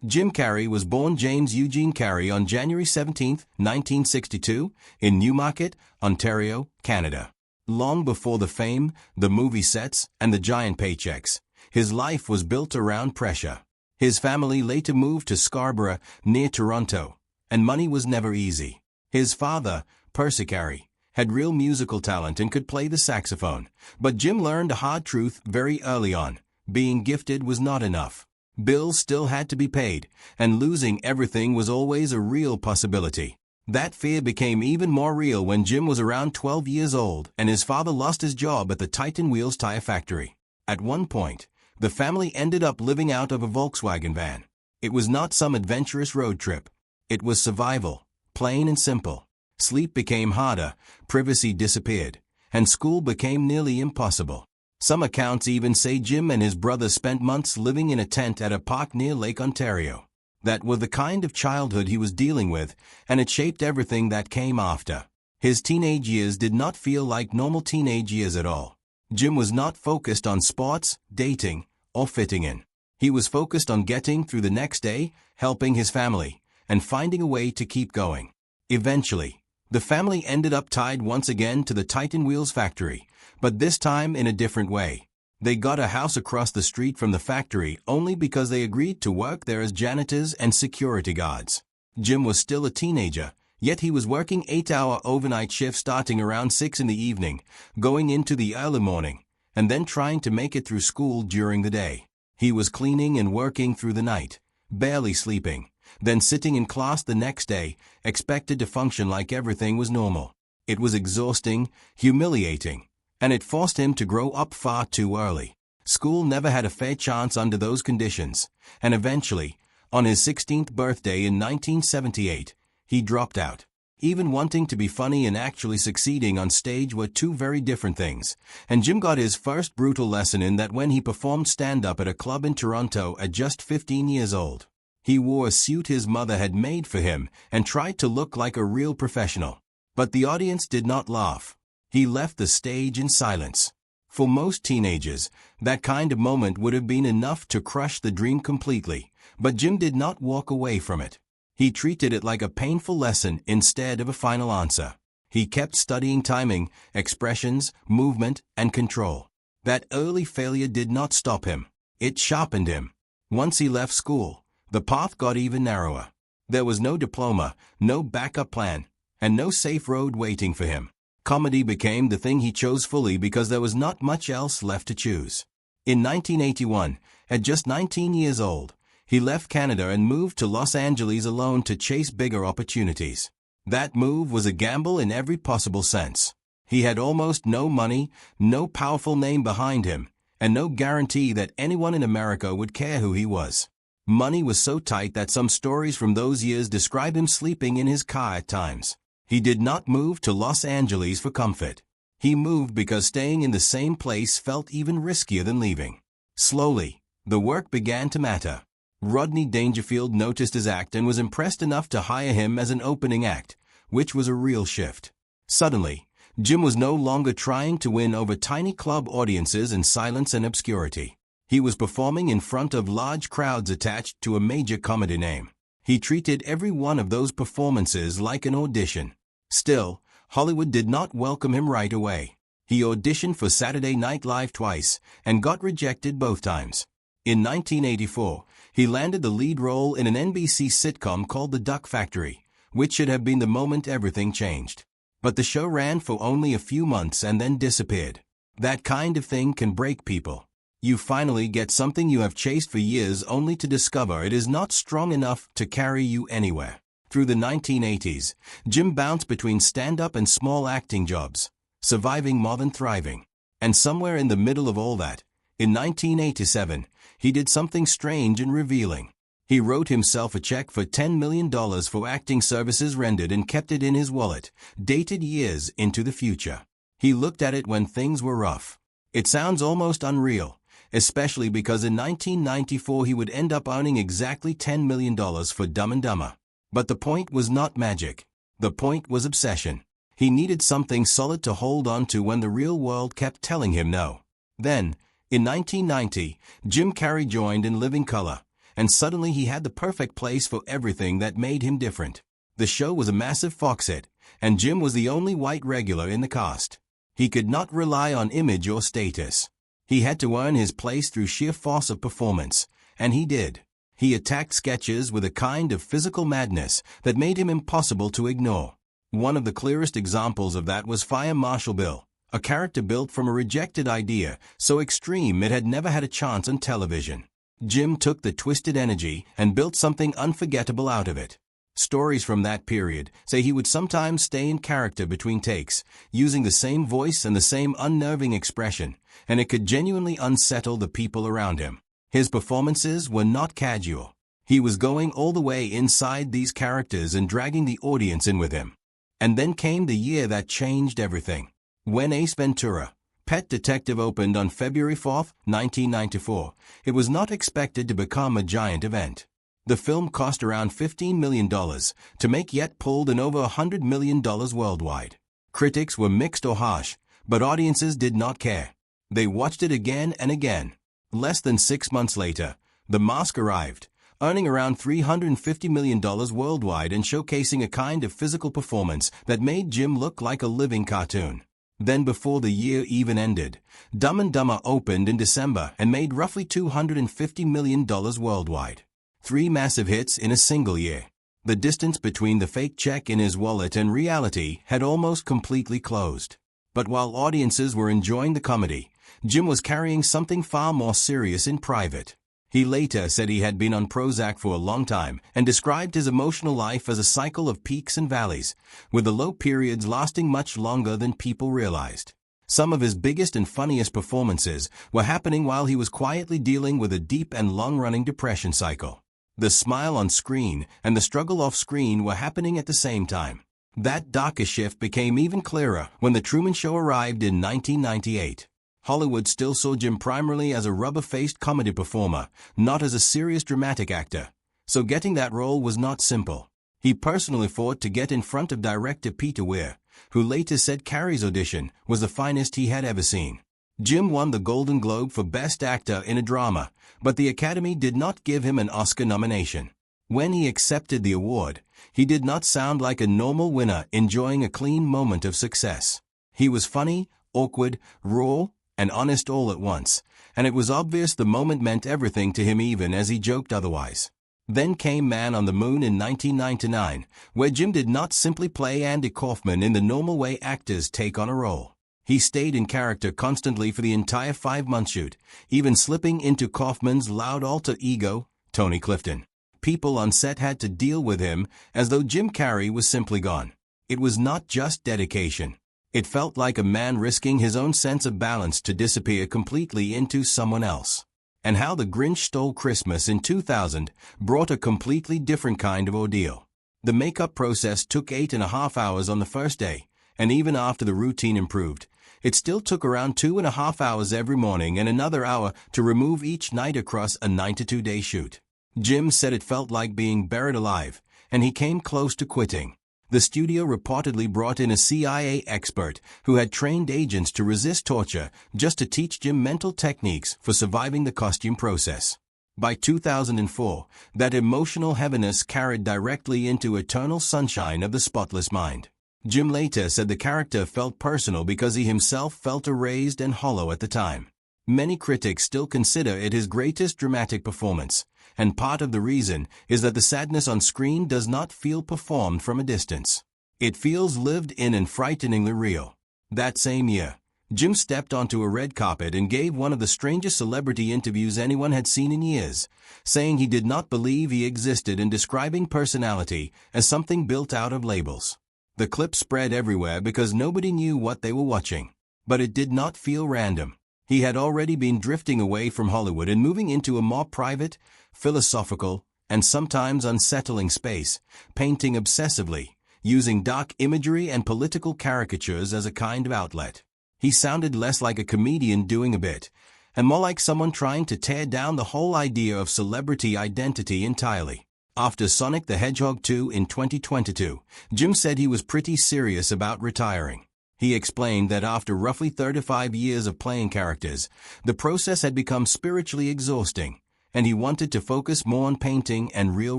Jim Carrey was born James Eugene Carrey on January 17, 1962, in Newmarket, Ontario, Canada. Long before the fame, the movie sets, and the giant paychecks, his life was built around pressure. His family later moved to Scarborough, near Toronto, and money was never easy. His father, Percy Carrey, had real musical talent and could play the saxophone, but Jim learned a hard truth very early on: being gifted was not enough. Bills still had to be paid, and losing everything was always a real possibility. That fear became even more real when Jim was around 12 years old and his father lost his job at the Titan Wheels tire factory. At one point, the family ended up living out of a Volkswagen van. It was not some adventurous road trip. It was survival, plain and simple. Sleep became harder, privacy disappeared, and school became nearly impossible. Some accounts even say Jim and his brother spent months living in a tent at a park near Lake Ontario. That was the kind of childhood he was dealing with, and it shaped everything that came after. His teenage years did not feel like normal teenage years at all. Jim was not focused on sports, dating, or fitting in. He was focused on getting through the next day, helping his family, and finding a way to keep going. Eventually, the family ended up tied once again to the Titan Wheels factory, but this time in a different way. They got a house across the street from the factory only because they agreed to work there as janitors and security guards. Jim was still a teenager, yet he was working 8-hour overnight shifts starting around 6 in the evening, going into the early morning, and then trying to make it through school during the day. He was cleaning and working through the night, barely sleeping, then sitting in class the next day, expected to function like everything was normal. It was exhausting, humiliating, and it forced him to grow up far too early. School never had a fair chance under those conditions, and eventually, on his 16th birthday in 1978, he dropped out. Even wanting to be funny and actually succeeding on stage were two very different things, and Jim got his first brutal lesson in that when he performed stand-up at a club in Toronto at just 15 years old. He wore a suit his mother had made for him and tried to look like a real professional. But the audience did not laugh. He left the stage in silence. For most teenagers, that kind of moment would have been enough to crush the dream completely, but Jim did not walk away from it. He treated it like a painful lesson instead of a final answer. He kept studying timing, expressions, movement, and control. That early failure did not stop him. It sharpened him. Once he left school, the path got even narrower. There was no diploma, no backup plan, and no safe road waiting for him. Comedy became the thing he chose fully because there was not much else left to choose. In 1981, at just 19 years old, he left Canada and moved to Los Angeles alone to chase bigger opportunities. That move was a gamble in every possible sense. He had almost no money, no powerful name behind him, and no guarantee that anyone in America would care who he was. Money was so tight that some stories from those years describe him sleeping in his car at times. He did not move to Los Angeles for comfort. He moved because staying in the same place felt even riskier than leaving. Slowly, the work began to matter. Rodney Dangerfield noticed his act and was impressed enough to hire him as an opening act, which was a real shift. Suddenly, Jim was no longer trying to win over tiny club audiences in silence and obscurity. He was performing in front of large crowds attached to a major comedy name. He treated every one of those performances like an audition. Still, Hollywood did not welcome him right away. He auditioned for Saturday Night Live twice and got rejected both times. In 1984, he landed the lead role in an NBC sitcom called The Duck Factory, which should have been the moment everything changed. But the show ran for only a few months and then disappeared. That kind of thing can break people. You finally get something you have chased for years only to discover it is not strong enough to carry you anywhere. Through the 1980s, Jim bounced between stand-up and small acting jobs, surviving more than thriving. And somewhere in the middle of all that, in 1987, he did something strange and revealing. He wrote himself a check for $10 million for acting services rendered and kept it in his wallet, dated years into the future. He looked at it when things were rough. It sounds almost unreal, especially because in 1994 he would end up earning exactly $10 million for Dumb and Dumber. But the point was not magic. The point was obsession. He needed something solid to hold on to when the real world kept telling him no. Then, in 1990, Jim Carrey joined In Living Color, and suddenly he had the perfect place for everything that made him different. The show was a massive Fox hit, and Jim was the only white regular in the cast. He could not rely on image or status. He had to earn his place through sheer force of performance, and he did. He attacked sketches with a kind of physical madness that made him impossible to ignore. One of the clearest examples of that was Fire Marshal Bill, a character built from a rejected idea so extreme it had never had a chance on television. Jim took the twisted energy and built something unforgettable out of it. Stories from that period say he would sometimes stay in character between takes, using the same voice and the same unnerving expression, and it could genuinely unsettle the people around him. His performances were not casual. He was going all the way inside these characters and dragging the audience in with him. And then came the year that changed everything. When Ace Ventura, Pet Detective opened on February 4, 1994, it was not expected to become a giant event. The film cost around $15 million to make, yet pulled in over $100 million worldwide. Critics were mixed or harsh, but audiences did not care. They watched it again and again. Less than 6 months later, The Mask arrived, earning around $350 million worldwide and showcasing a kind of physical performance that made Jim look like a living cartoon. Then before the year even ended, Dumb and Dumber opened in December and made roughly $250 million worldwide. 3 massive hits in a single year. The distance between the fake check in his wallet and reality had almost completely closed. But while audiences were enjoying the comedy, Jim was carrying something far more serious in private. He later said he had been on Prozac for a long time and described his emotional life as a cycle of peaks and valleys, with the low periods lasting much longer than people realized. Some of his biggest and funniest performances were happening while he was quietly dealing with a deep and long-running depression cycle. The smile on screen and the struggle off screen were happening at the same time. That darker shift became even clearer when The Truman Show arrived in 1998. Hollywood still saw Jim primarily as a rubber-faced comedy performer, not as a serious dramatic actor. So getting that role was not simple. He personally fought to get in front of director Peter Weir, who later said Carrey's audition was the finest he had ever seen. Jim won the Golden Globe for Best Actor in a Drama, but the Academy did not give him an Oscar nomination. When he accepted the award, he did not sound like a normal winner enjoying a clean moment of success. He was funny, awkward, raw, and honest all at once, and it was obvious the moment meant everything to him even as he joked otherwise. Then came Man on the Moon in 1999, where Jim did not simply play Andy Kaufman in the normal way actors take on a role. He stayed in character constantly for the entire 5-month shoot, even slipping into Kaufman's loud alter ego, Tony Clifton. People on set had to deal with him as though Jim Carrey was simply gone. It was not just dedication. It felt like a man risking his own sense of balance to disappear completely into someone else. And How the Grinch Stole Christmas in 2000 brought a completely different kind of ordeal. The makeup process took 8.5 hours on the first day, and even after the routine improved, it still took around 2.5 hours every morning and another hour to remove each night across a 92-day shoot. Jim said it felt like being buried alive, and he came close to quitting. The studio reportedly brought in a CIA expert who had trained agents to resist torture just to teach Jim mental techniques for surviving the costume process. By 2004, that emotional heaviness carried directly into eternal sunshine of the spotless mind. Jim later said the character felt personal because he himself felt erased and hollow at the time. Many critics still consider it his greatest dramatic performance, and part of the reason is that the sadness on screen does not feel performed from a distance. It feels lived in and frighteningly real. That same year, Jim stepped onto a red carpet and gave one of the strangest celebrity interviews anyone had seen in years, saying he did not believe he existed and describing personality as something built out of labels. The clip spread everywhere because nobody knew what they were watching. But it did not feel random. He had already been drifting away from Hollywood and moving into a more private, philosophical, and sometimes unsettling space, painting obsessively, using dark imagery and political caricatures as a kind of outlet. He sounded less like a comedian doing a bit, and more like someone trying to tear down the whole idea of celebrity identity entirely. After Sonic the Hedgehog 2 in 2022, Jim said he was pretty serious about retiring. He explained that after roughly 35 years of playing characters, the process had become spiritually exhausting, and he wanted to focus more on painting and real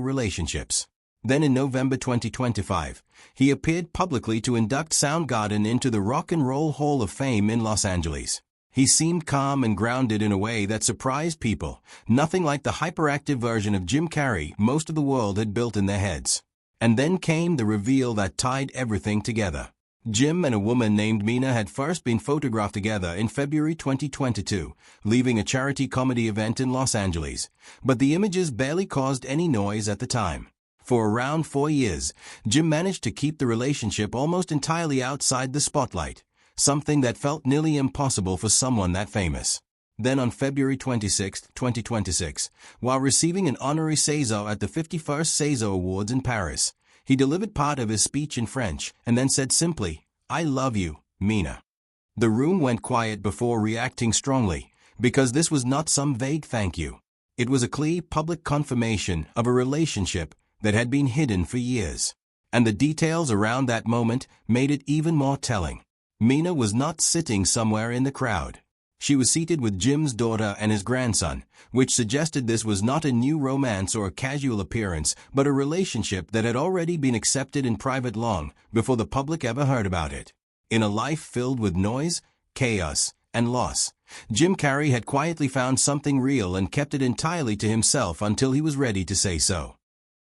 relationships. Then in November 2025, he appeared publicly to induct Soundgarden into the Rock and Roll Hall of Fame in Los Angeles. He seemed calm and grounded in a way that surprised people, nothing like the hyperactive version of Jim Carrey most of the world had built in their heads. And then came the reveal that tied everything together. Jim and a woman named Mina had first been photographed together in February 2022, leaving a charity comedy event in Los Angeles, but the images barely caused any noise at the time. For around 4 years, Jim managed to keep the relationship almost entirely outside the spotlight, something that felt nearly impossible for someone that famous. Then on February 26, 2026, while receiving an honorary César at the 51st César Awards in Paris, he delivered part of his speech in French and then said simply, "I love you, Mina." The room went quiet before reacting strongly, because this was not some vague thank you. It was a clear public confirmation of a relationship that had been hidden for years. And the details around that moment made it even more telling. Mina was not sitting somewhere in the crowd. She was seated with Jim's daughter and his grandson, which suggested this was not a new romance or a casual appearance, but a relationship that had already been accepted in private long before the public ever heard about it. In a life filled with noise, chaos, and loss, Jim Carrey had quietly found something real and kept it entirely to himself until he was ready to say so.